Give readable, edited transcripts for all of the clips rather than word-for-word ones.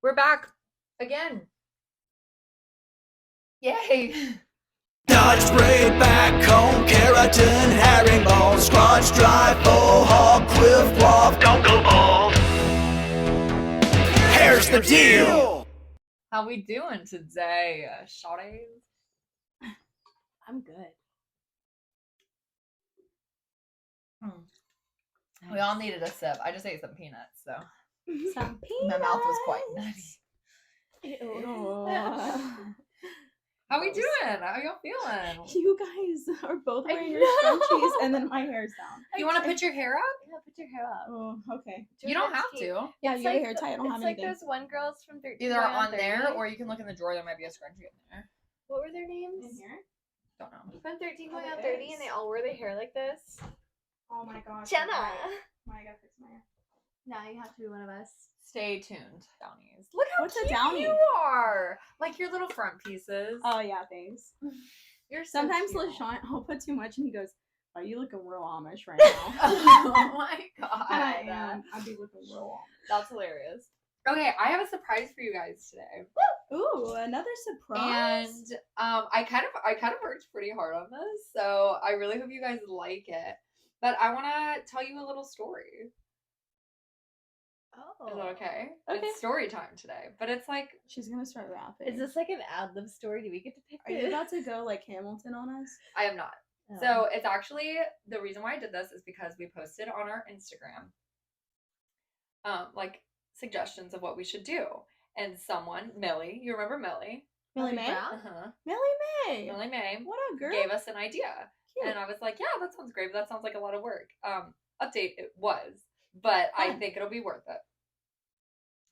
We're back again. Yay. Dodge spray, backcomb, keratin, herringbone, scotch dry, faux hog, quiff, quaff, don't go bald. Here's the deal. How we doing today, shawties? I'm good. We all needed a sip. I just ate some peanuts, so Some my mouth was quite nutty. Ew. How we doing? How y'all feeling? You guys are both wearing your know. scrunchies and then my hair's down. You want to put your hair up? Yeah, put your hair up. Oh, okay. You don't have to. Yeah, It's you have like your hair tight. I don't have it's like anything. those one girls from 13. Either Going on 30. there, or you can look in the drawer. There might be a scrunchie in there. What were their names? In here? Don't know. From 13 Oh, going on there 30, is. and they all wore their hair like this. Oh my gosh. Jenna. I gotta fix my hair. Now you have to be one of us. Stay tuned, Downies. Look how What's a cute downy? you are. Like your little front pieces. Oh yeah, thanks. You're so Sometimes cute. LaShawn, I'll put too much and he goes, "Oh, you looking real Amish right now." Oh my god. And I am. I'd be looking real That's hilarious. Okay, I have a surprise for you guys today. Amish. Ooh, another surprise. And I kind of worked pretty hard on this, so I really hope you guys like it. But I want to tell you a little story. Oh. Is that okay? Okay. It's story time today, but it's like She's gonna start rapping. Is this like an ad lib story? Do we get to pick Are you about to go like Hamilton on us? I am not. Oh. So it's actually the reason why I did this is because we posted on our Instagram, like suggestions of what we should do, and someone, Millie, you remember Millie? Millie Millie May? Brown? Uh-huh. Millie May. Millie May What a girl. gave us an idea. Cute. And I was like, yeah, that sounds great, but that sounds like a lot of work. Update, it was, but I Fun. think it'll be worth it.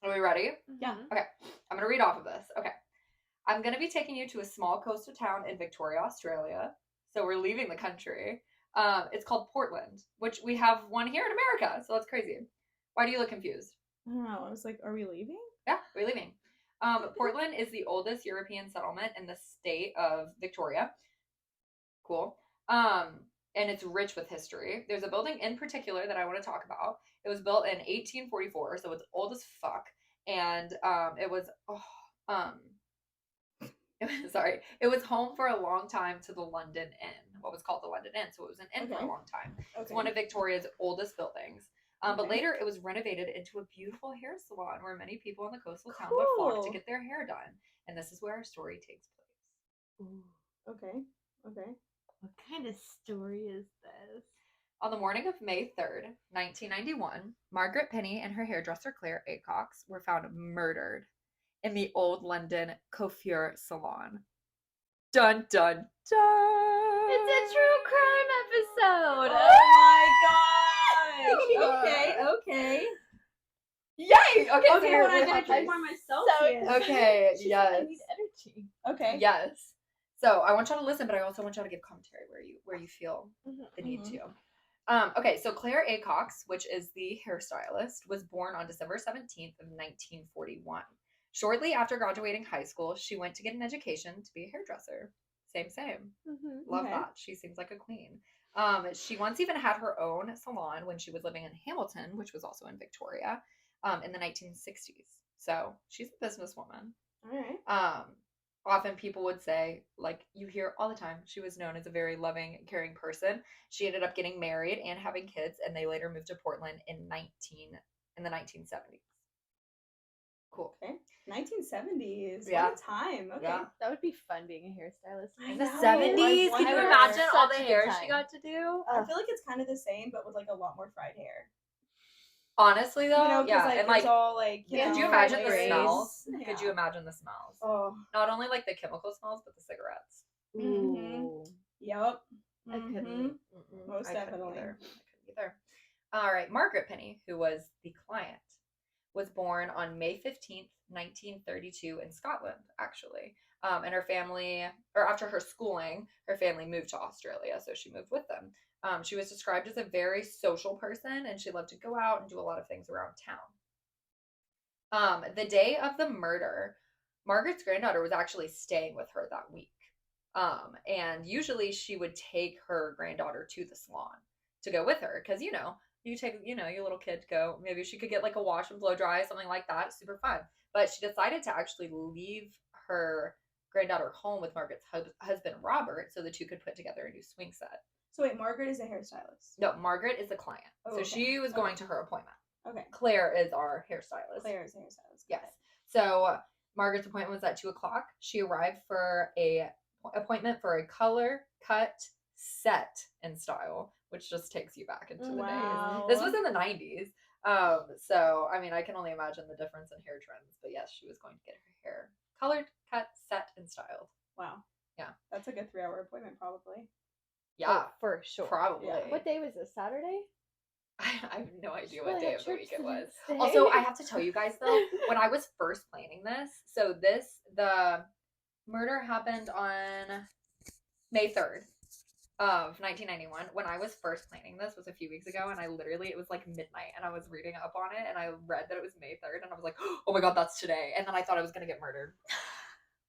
Are we ready? Yeah. Mhm. Okay, I'm gonna read off of this. Okay. I'm gonna be taking you to a small coastal town in Victoria, Australia. So we're leaving the country. It's called Portland, which we have one here in America, so that's crazy. Why do you look confused? I don't know. I was like, are we leaving? Yeah, we're leaving. Portland is the oldest European settlement in the state of Victoria. Cool. And it's rich with history. There's a building in particular that I want to talk about. It was built in 1844, so it's old as fuck. And it was sorry, it was home for a long time to the London Inn, what was called the London Inn. So it was an inn for Okay. a long time. It's Okay. one of Victoria's oldest buildings. But Okay. later it was renovated into a beautiful hair salon where many people in the coastal town would flock to Cool. get their hair done. And this is where our story takes place. Ooh, Okay. Okay. what kind of story is this? On the morning of May 3rd, 1991, Margaret Penny and her hairdresser Claire Acox were found murdered in the old London coiffure salon. Dun dun dun! It's a true crime episode. Oh my gosh. Okay. Okay. Yay! Okay, so Okay, you're when I really did it happy. by myself. So here. Okay, She's like, yes. I need energy. Okay. Yes. So I want y'all to listen, but I also want y'all to give commentary where you feel the need Mhm. to. Okay, so Claire Acox, which is the hairstylist, was born on December 17th of 1941. Shortly after graduating high school, she went to get an education to be a hairdresser. Same. Love Okay. that. She seems like a queen. She once even had her own salon when she was living in Hamilton, which was also in Victoria, in the 1960s. So she's a businesswoman. All right. Often people would say, like you hear all the time, she was known as a very loving, caring person. She ended up getting married and having kids, and they later moved to Portland in the 1970s. Cool. Okay. 1970s. Yeah. What a time. Okay. Yeah. That would be fun being a hairstylist. I In the know, 70s, I can you wonder. imagine all the Such a good hair time. she got to do? I feel like it's kind of the same, but with like a lot more fried hair. Honestly, though, You know, 'cause, yeah, like, and there's like, all like. yeah, could you know, imagine the grays. smells? Yeah. Could you imagine the smells? Oh. Not only like the chemical smells, but the cigarettes. Mhm. Yep. I couldn't. Mhm. Mm-mm, Most I couldn't definitely. either. I couldn't either. All right, Margaret Penny, who was the client, was born on May 15th, 1932 in Scotland, actually. And her family, or after her schooling, her family moved to Australia, so she moved with them. She was described as a very social person, and she loved to go out and do a lot of things around town. The day of the murder, Margaret's granddaughter was actually staying with her that week. And usually she would take her granddaughter to the salon to go with her because, you know, You take, your little kid to go. Maybe she could get like a wash and blow dry, something like that. Super fun. But she decided to actually leave her granddaughter home with Margaret's husband, Robert, so the two could put together a new swing set. So wait, Margaret is a hairstylist. No, Margaret is the client. Oh, so okay. she was going to her appointment. Okay. Claire is our hairstylist. Claire is a hairstylist. Yes. So Margaret's appointment was at 2:00. She arrived for a appointment for a color, cut, set, and style, which just takes you back into the Wow. days. This was in the 90s. So I mean, I can only imagine the difference in hair trends. But yes, she was going to get her hair colored, cut, set, and styled. Wow. Yeah. That's like a 3-hour appointment, probably. Yeah, Oh, for sure. probably. Yeah. What day was this? Saturday? I have no idea Well, what I day had of the church week it the was. next day. Also, I have to tell you guys though, when I was first planning this, so the murder happened on May 3rd of 1991. When I was first planning this was a few weeks ago, and it was like midnight, and I was reading up on it, and I read that it was May 3rd, and I was like, oh my god, that's today. And then I thought I was gonna get murdered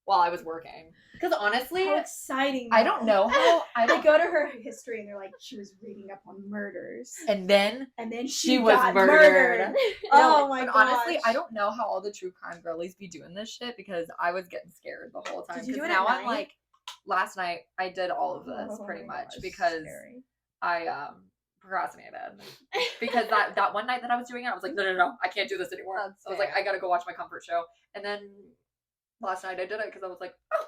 while I was working. Because honestly, How exciting! I don't know how I go to her history and they're like, she was reading up on murders, and then and then she she was got murdered. Oh No, my but gosh! honestly, I don't know how all the true crime girlies be doing this shit because I was getting scared the whole time. Did you do Because it at now I'm night? like, last night I did all of this Oh pretty my much gosh, because scary. I procrastinated. Because that one night that I was doing it, I was like, no, I can't do this anymore. That's I was like, fair. I gotta go watch my comfort show. And then last night I did it because I was like, oh,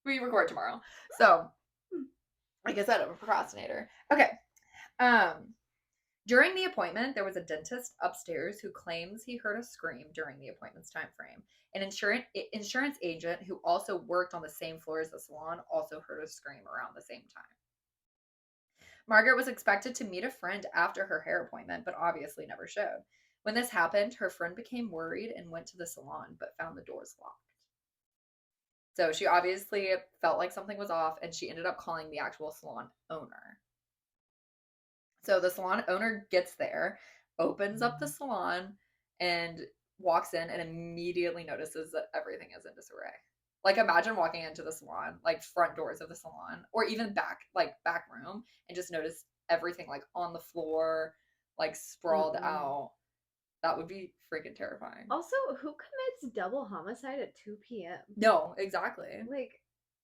we record tomorrow. So, like I said, I'm a procrastinator. Okay. During the appointment, there was a dentist upstairs who claims he heard a scream during the appointment's time frame. An insurance agent who also worked on the same floor as the salon also heard a scream around the same time. Margaret was expected to meet a friend after her hair appointment, but obviously never showed. When this happened, her friend became worried and went to the salon, but found the doors locked. So she obviously felt like something was off, and she ended up calling the actual salon owner. So the salon owner gets there, opens up the salon, and walks in and immediately notices that everything is in disarray. Like, imagine walking into the salon, like front doors of the salon, or even back room, and just notice everything like on the floor, like sprawled out. That would be freaking terrifying. Also, who commits double homicide at 2 p.m.? No, exactly. Like,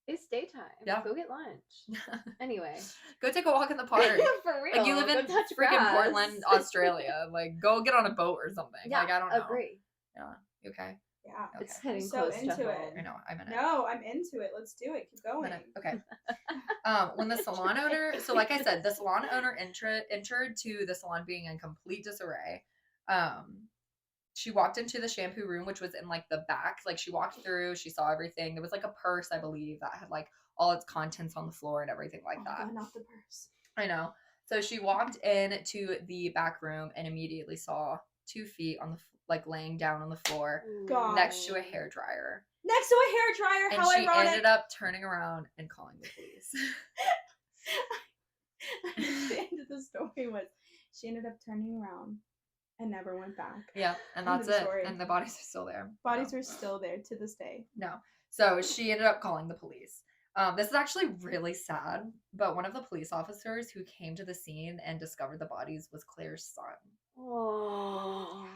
it's daytime. Yeah. Go get lunch. Anyway. Go take a walk in the park. For real. Like, you live Go in touch freaking grass. Portland, Australia. Like, go get on a boat or something. Yeah, Like, I don't know. agree. Yeah. You okay? Yeah. Okay. It's heading so close into to it. home. I know. I'm in it. No, I'm into it. Let's do it. Keep going. Okay. When the salon owner, so like I said, the salon owner entered to the salon being in complete disarray. She walked into the shampoo room, which was in like the back. Like, she walked through, she saw everything. There was like a purse, I believe, that had like all its contents on the floor and everything like Oh, that. God, not the purse. I know. So she walked into the back room and immediately saw 2 feet on the like laying down on the floor God. next to a hair dryer. Next to a hair dryer. And How she ironic. ended up turning around and calling the police. The end of the story was she ended up turning around and never went back. Yeah, and End of that's the it. story. And the bodies are still there. Bodies No. are still there to this day. No. So she ended up calling the police. This is actually really sad, but one of the police officers who came to the scene and discovered the bodies was Claire's son. Oh.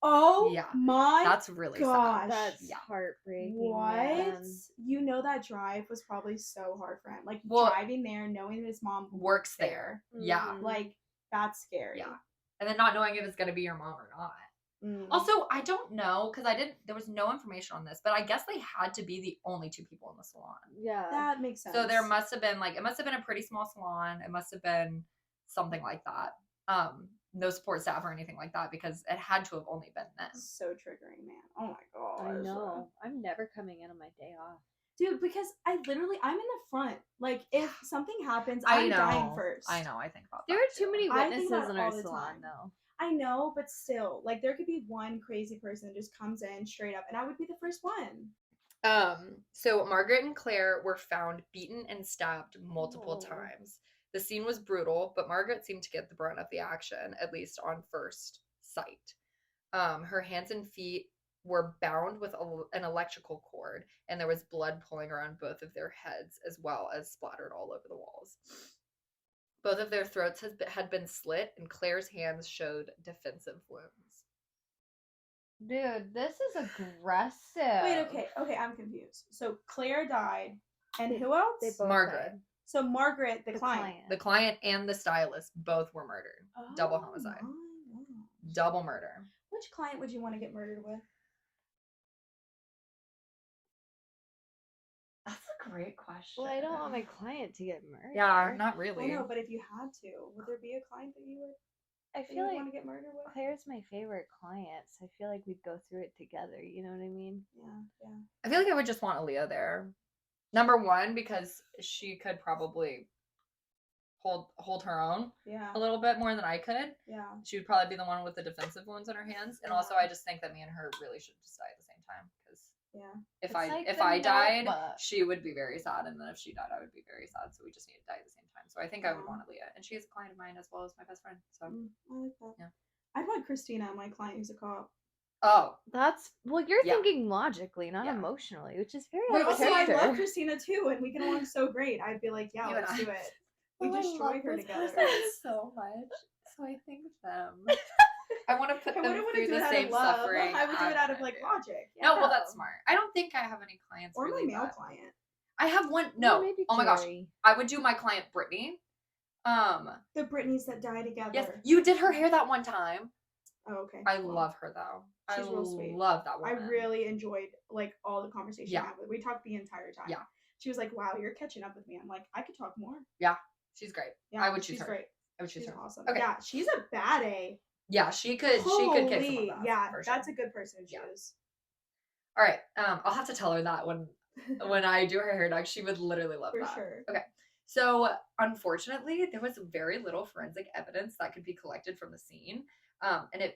Oh Yeah, my That's really gosh. sad. That's Yeah. heartbreaking. What? Man. You know that drive was probably so hard for him. Like, Well, driving there, knowing that his mom Works there. Yeah. Mhm. Like, that's scary. Yeah. And then not knowing if it's going to be your mom or not. Mm. Also, I don't know because there was no information on this, but I guess they had to be the only 2 people in the salon. Yeah. That makes sense. So there must have been it must have been a pretty small salon. It must have been something like that. No support staff or anything like that because it had to have only been them. so triggering, man. Oh my god. I know. I'm never coming in on my day off. Dude, because I'm in the front. Like, if something happens, I I'm know. dying first. I know. I think about There that are too many I think witnesses about it in all our the salon, time. though. I know, but still, like, there could be one crazy person that just comes in straight up, and I would be the first one. So Margaret and Claire were found beaten and stabbed multiple Oh. times. The scene was brutal, but Margaret seemed to get the brunt of the action, at least on first sight. Her hands and feet were bound with an electrical cord, and there was blood pooling around both of their heads, as well as splattered all over the walls. Both of their throats had been slit, and Claire's hands showed defensive wounds. Dude, this is aggressive. Wait, okay, I'm confused. So Claire died, and who else? They both Margaret. died. So Margaret, the client. The client and the stylist both were murdered. Double Oh homicide. my gosh. Double murder. Which client would you want to get murdered with? That's a great question. Well, I don't want my client to get murdered. Yeah, not I really. know, but if you had to, would there be a client that you would I that you feel would like want to get murdered with? Claire's my favorite client, so I feel like we'd go through it together. You know what I mean? Yeah. I feel like I would just want Aaliyah there. Number one, because she could probably hold her own Yeah. a little bit more than I could. Yeah. She would probably be the one with the defensive wounds on her hands. And also, Yeah. I just think that me and her really should just die at the same time. Because Yeah. if It's I like if the I died, Notebook. she would be very sad, and then if she died, I would be very sad. So we just need to die at the same time. So I think I would Yeah. want Aaliyah, and she is a client of mine as well as my best friend. So I like that. Yeah. I'd want Christina, my client who's a cop. oh, That's you're Yeah. thinking logically, not Yeah. emotionally, which is very Wait, But out of also, I character. love Christina too, and we get along so great. I'd be like, yeah, You and let's I. do it. We Oh, I destroy love her this together. person so much. So I think of them. I want to put I them wouldn't want through to do the it out same of love. suffering. I would do it out of as like I do. logic. No, well, Yeah. that's smart. I don't think I have any clients Or really my male bad. client. I have one. Or No. maybe Oh my gosh. Carrie. I would do my client Brittany. The Britneys that die together. Yes, you did her hair that one time. Oh, okay. I Well, love her though. She's I real sweet. love that I woman. really enjoyed like all the conversation Yeah. I had with. We talked the entire time. Yeah. She was like, "Wow, you're catching up with me." I'm like, "I could talk more." She's great. Yeah, I would choose she's her. great. I would choose She's her. awesome. Okay. Yeah, she's a bad A. Yeah, she could kick some Holy, ass. yeah, for sure. that's a good person to Yeah. choose. All right. I'll have to tell her that when I do her hair next. She would literally love For that. sure. Okay. So unfortunately, there was very little forensic evidence that could be collected from the scene. And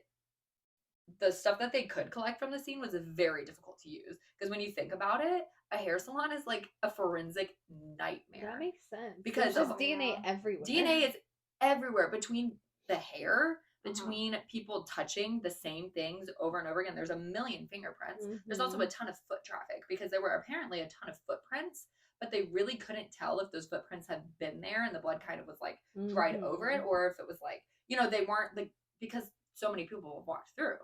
the stuff that they could collect from the scene was very difficult to use. Because when you think about it, a hair salon is like a forensic nightmare. That makes sense. Because there's of- DNA everywhere. DNA is everywhere between the hair, Uh-huh. between people touching the same things over and over again. There's a million fingerprints. There's also a ton of foot traffic because there were apparently a ton of footprints, but they really couldn't tell if those footprints had been there and the blood kind of was like dried over it, or if it was like, they weren't like, because so many people have walked through,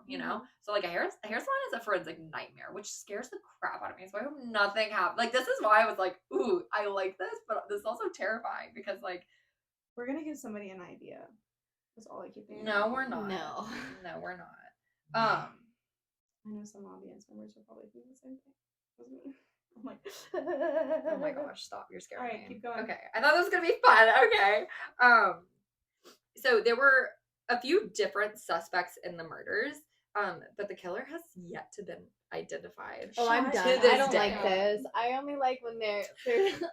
so like a hair salon is a forensic nightmare, which scares the crap out of me. So I hope nothing happens. Like, this is why I was like, ooh, I like this, but this is also terrifying because like, We're gonna give somebody an idea. That's all I keep thinking. no, we're not. No. No, we're not. I know some audience members will probably do the same thing as me. I'm like, Oh my gosh, stop. You're scaring All right, me. keep going. Okay. I thought this was going to be fun. Okay. So there were a few different suspects in the murders, but the killer has yet to been identified. Oh, I'm Shut done. to this I don't day. like this. I only like when they're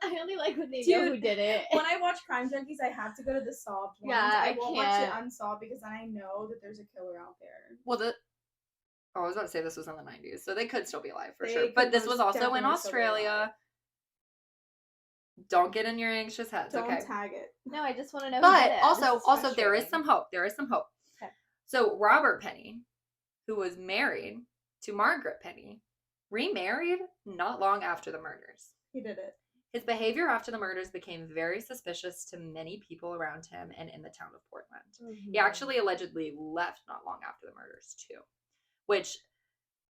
I only like when they know Dude, who did it. When I watch Crime Junkies, I have to go to the solved ones. Yeah, I I won't watch it can't. unsolved because then I know that there's a killer out there. Well, I was about to say this was in the 90s, so they could still be alive for They sure. could But this most was also in definitely still be Australia. alive. Don't get in your anxious heads, Don't okay? tag it. No, I just want to know. who But did it. also, This is also there is frustrating. some hope. There is some hope. Okay. So Robert Penny, who was married to Margaret Penny, remarried not long after the murders. He did it. His behavior after the murders became very suspicious to many people around him and in the town of Portland. He Mhm. actually allegedly left not long after the murders too, which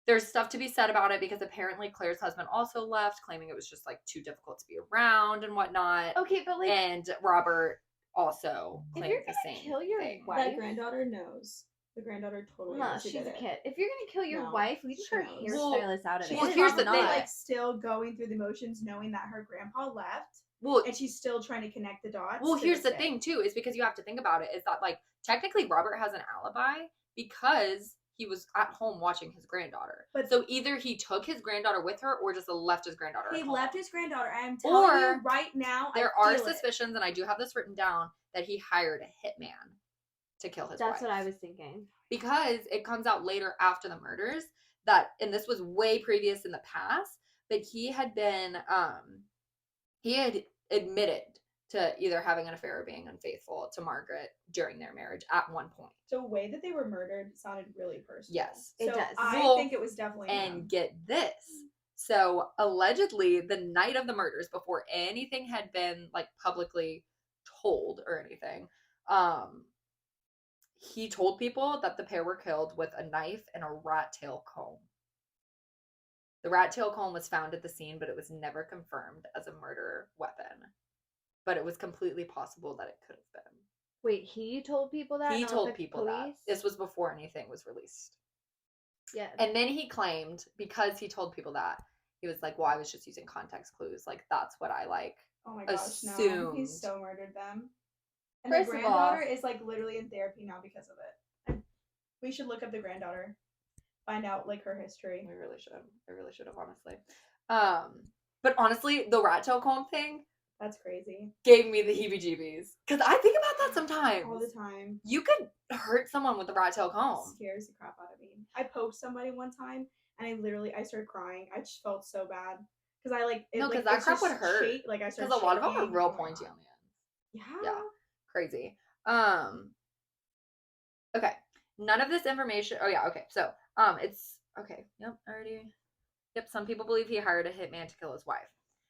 there's stuff to be said about it because apparently Claire's husband also left, claiming it was just like too difficult to be around and whatnot. Okay, but like, And Robert also if claimed you're the gonna same kill your thing. wife, That granddaughter knows. The granddaughter totally no, knows who she's did a it. kid. If you're gonna kill your No, wife, leave she her knows. hairstylist out of it. She's Well, here's the probably, thing. like still going through the motions, knowing that her grandpa left, Well, and she's still trying to connect the dots. Well, to here's this the day. thing too, is because you have to think about it, is that like technically Robert has an alibi because he was at home watching his granddaughter. But- so either he took his granddaughter with her or just left his granddaughter He at home. left his granddaughter. I am telling Or you right now. There I are feel it. suspicions, and I do have this written down, that he hired a hitman to kill his That's wife. what I was thinking. Because it comes out later after the murders that, and this was way previous in the past, but he had been he had admitted to either having an affair or being unfaithful to Margaret during their marriage at one point. The way that they were murdered sounded really personal. Yes. It So does. I Well, think it was definitely And him. get this. So allegedly the night of the murders, before anything had been like publicly told or anything. He told people that the pair were killed with a knife and a rat tail comb. The rat tail comb was found at the scene, but it was never confirmed as a murder weapon. But it was completely possible that it could have been. Wait, he told people that? He not told the people that. police? This was before anything was released. Yeah. And then he claimed, because he told people that, he was like, well, I was just using context clues. Like, that's what I like. Oh my gosh, no. Assumed. He's so murdered them. And First the of all- granddaughter is like literally in therapy now because of it. We should look up the granddaughter. Find out like her history. We really should. I really should have, honestly. But honestly, the rat tail comb thing That's crazy. gave me the heebie-jeebies. Because I think about that sometimes. All the time. You could hurt someone with a rat tail It comb. scares the crap out of me. I poked somebody one time and I started crying. I just felt so bad. Because I like it, No, like, 'cause that it's crap would just hurt. like I started Because a lot of them are shaking. real Oh my pointy God. on the ends. Yeah. Yeah. Crazy. Okay. None of this information. Oh yeah. Okay. So it's okay. Yep. Already. Yep. Some people believe he hired a hitman to kill his wife.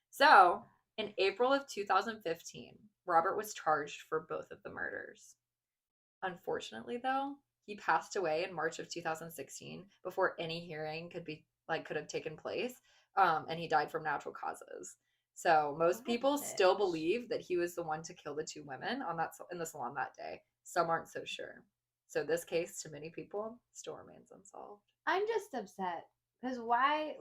So in April of 2015, Robert was charged for both of the murders. Unfortunately, though, he passed away in March of 2016 before any hearing could have taken place. And he died from natural causes. So most people still Gosh. believe that he was the one to kill the two women in the salon that day. Some aren't so sure. So this case, to many people, still remains unsolved. I'm just upset because why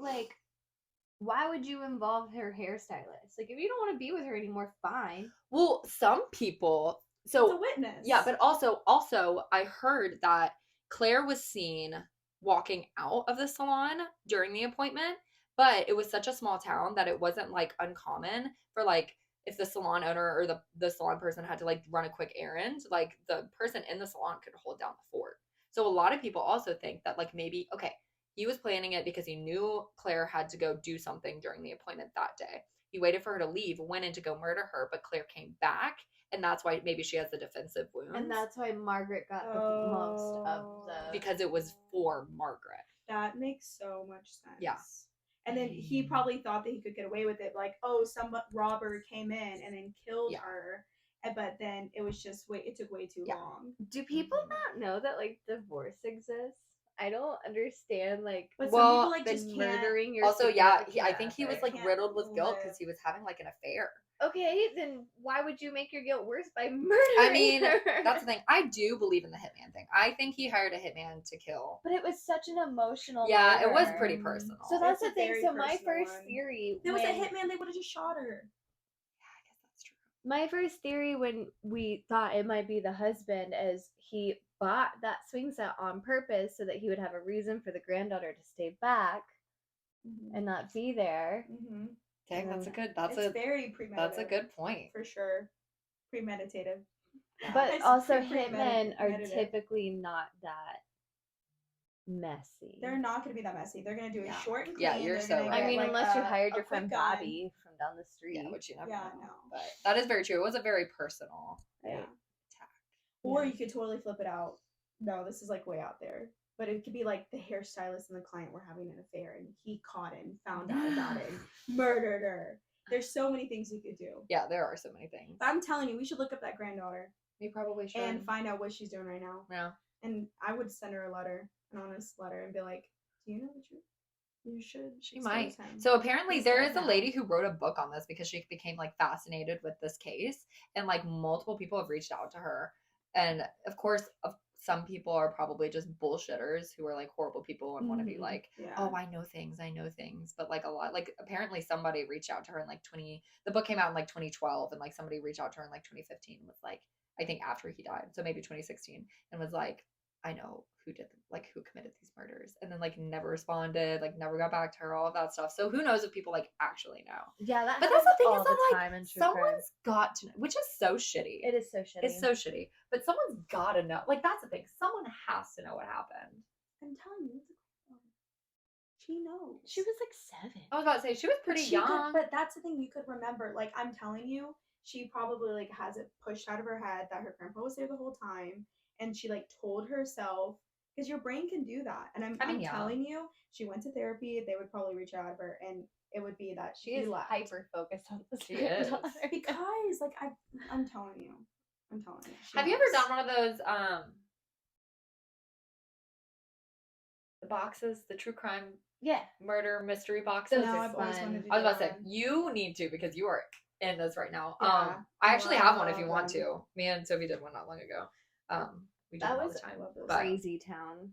would you involve her hairstylist? Like, if you don't want to be with her anymore, fine. Well, some people. It's a So witness. yeah, but also I heard that Claire was seen walking out of the salon during the appointment, but it was such a small town that it wasn't like uncommon for like if the salon owner or the salon person had to like run a quick errand, like the person in the salon could hold down the fort. So a lot of people also think that like maybe he was planning it because he knew Claire had to go do something during the appointment that day. He waited for her to leave, went in to go murder her, but Claire came back, and that's why maybe she has the defensive wounds. And that's why Margaret got the most of the. because it was for Margaret. That makes so much sense. Yeah. And then he probably thought that he could get away with it, like, oh, some robber came in and then killed Yeah. her, but then it was just it took way too Yeah. long. Do people Mhm. not know that like divorce exists? I don't understand like But Well, some people like the just can't. murdering your. Also, yeah, I significant think he was other. like Can't riddled with guilt live. because he was having like an affair. Okay, then why would you make your guilt worse by murdering I mean, her? that's the thing. I do believe in the hitman thing. I think he hired a hitman to kill. But it was such an emotional. Yeah, it was murder. pretty personal. So that's It's the a thing. very So my personal first one. theory. If there was a when- hitman, they would have just shot her. Yeah, I guess that's true. My first theory when we thought it might be the husband is he bought that swing set on purpose so that he would have a reason for the granddaughter to stay back and not be there. Mm-hmm. Dang, that's a good. It's very premeditated. That's a good point. for sure. Premeditated. Yeah. But It's also pretty hitmen are premeditated. typically not that messy. They're not going to be that messy. They're going to do it Yeah. short and clean. Yeah, you're They're so gonna right. I get, mean, like, unless you a- hired a your friend quick gun. Bobby from down the street. Yeah, which you never Yeah, know. no. But that is very true. It was a very personal Yeah. Right. attack. Or Yeah. you could totally flip it out. No, this is like way out there. But it could be like the hairstylist and the client were having an affair and he caught it and found out about it and murdered her. There's so many things you could do. Yeah, there are so many things. But I'm telling you, we should look up that granddaughter We probably should. and find out what she's doing right now. yeah. And I would send her a letter, an honest letter, and be like, do you know the truth? You should. She expose might. him." So apparently He's there dead is a now. lady who wrote a book on this because she became like fascinated with this case, and like multiple people have reached out to her. And of course, some people are probably just bullshitters who are like horrible people and want to be Mhm. like, Yeah. oh, I know things. But like a lot, like apparently somebody reached out to her in like the book came out in like 2012, and like somebody reached out to her in like 2015 and was like, I think after he died, so maybe 2016, and was like, I know who who committed these murders, and then like never responded, like never got back to her, all of that stuff. So who knows if people like actually know. Yeah, that But that's the happens thing all is the that like time in true crime. someone's got to know, which is so shitty. It is so shitty. It's so shitty. But someone's gotta know. Like that's the thing. Someone has to know what happened. I'm telling you, it's a granddaughter. She knows. She was like 7. I was about to say she was But pretty she could- young. but that's the thing you could remember. Like I'm telling you, she probably like has it pushed out of her head that her grandpa was there the whole time, and she like told herself Because your brain can do that. And I'm, I mean, I'm yeah. telling you, she went to therapy. They would probably reach out of her, and it would be that She is left. hyper focused on this. She is. Because, like, I'm telling you. she Have you ever knows. done one of those the boxes, the true crime Yeah. murder mystery boxes? Those No, are I've always fun. wanted to do I was about to say that. you need to because you are in this right now. Yeah, I actually have one if love you want them. to. Me and Sophie did one not long ago. We do That them all was the time. I love those. But- Crazy town.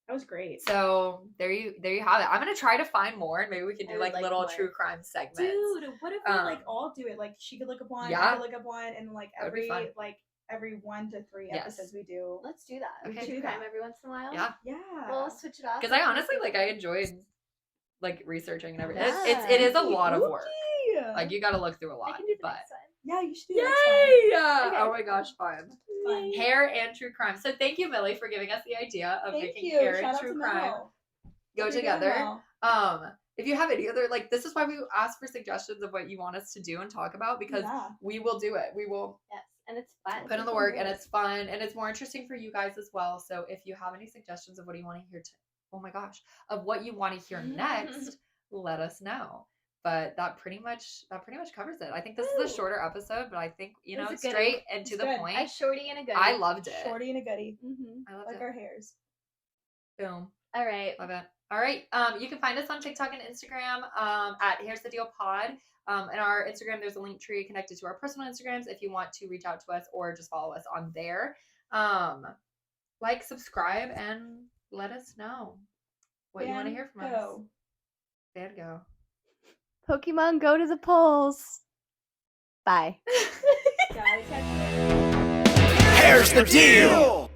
That was great. So there you have it. I'm gonna try to find more, and maybe we can I do would like like little more. true crime segments. Dude, what if we like Um, all do it? Like she could look up one, I yeah. could look up one, and like That would be fun. every 1 to 3 Yes. episodes we do. Let's do that. Okay. We Do do crime that. every once in a while. Yeah, Yeah. We'll switch it off. because I like honestly once a like I week. enjoyed like researching and everything. Yeah. It is a lot of work. Ookie. Like you got to look through a I lot. can do the but next one. Yeah, you should do that next yay! Okay. Oh my gosh, fun. Fun. Hair and true crime. So thank you, Millie, for giving us the idea of Thank making you. hair Shout and out true to crime Mel. go You're doing together. well. If you have any other like this is why we ask for suggestions of what you want us to do and talk about because Yeah. we will do it. We will Yes, and it's fun. put in the work and it's fun and it's more interesting for you guys as well. So if you have any suggestions of what you want to hear oh my gosh, of what you want to hear next, let us know. But that pretty much covers it. I think this is Woo. a shorter episode, but I think It was a goodie. straight and to It's the good. point. A shorty and a goodie. I loved it. Shorty and a goodie. Mm-hmm. I loved Like it. our hairs. Boom. All right. Love it. All right. You can find us on TikTok and Instagram at Here's the Deal Pod. In our Instagram, there's a link tree connected to our personal Instagrams if you want to reach out to us or just follow us on there. Like, subscribe, and let us know what you want to hear from us. Go. Van Gogh. Pokemon, go to the polls. Bye. Guys, catch you later. Here's the deal.